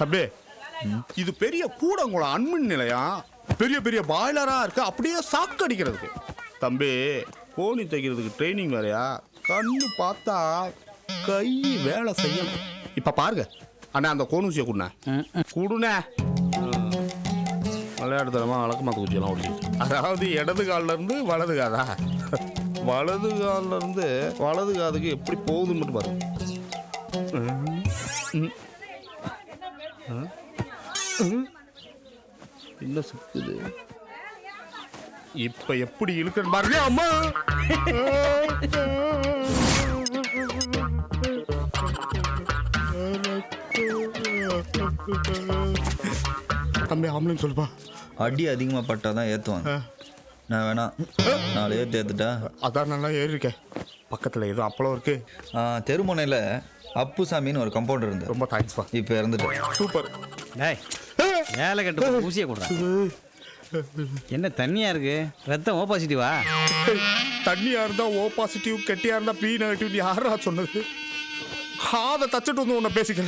தம்பி இது பெரிய கூடங்குளம் அன்மின் நிலையம், பெரிய பெரிய பாய்லரா இருக்கு, அப்படியே சாக்கு அடிக்கிறதுக்கு. தம்பி கோணி தைக்கிறதுக்கு ட்ரைனிங் வேறையா, கண்ணு பார்த்தா கை வேலை செய்யணும். இப்ப பாருங்க அண்ணா, அந்த கோணூசியை கொடுண்ணே கொடுண்ணே. விளையாடுத்தனமா வழக்கு மாத்த குச்சியெல்லாம் ஓடிச்சு. அதாவது இடது காலில் இருந்து வலது காதா, வலது காலில் இருந்து வலது காதுக்கு எப்படி போகுதுன்னு மட்டும் பாருங்க. என்ன சுத்துது இப்ப, எப்படி இழுக்கன்னு பாருங்க. அம்மா தம்பி ஆம்பளைன்னு சொல்லுப்பா. அடி அதிகமாக பட்டாதான் ஏற்றுவாங்க. நான் வேணா 4 ஏற்று ஏற்றுட்டா. அதான் நல்லா ஏறி இருக்கேன். பக்கத்தில் எதுவும் அப்பளம் இருக்கு. தெருமுனையில் அப்புசாமின்னு ஒரு கம்பவுண்டர் இருந்தார். ரொம்ப தேங்க்ஸ்ப்பா. இப்போ இறந்துட்டேன். சூப்பர். டேய் வேலை கட்டு ஊசியை கொடுறா. என்ன தண்ணியா இருக்கு? ரத்தம் ஓ பாசிட்டிவா? தண்ணியா இருந்தா ஓ பாசிட்டிவ், கெட்டியா இருந்தா பி நெகட்டிவ். யாரா சொன்னது? அதை தச்சுட்டு வந்து உன்னை பேசிக்கிறேன்.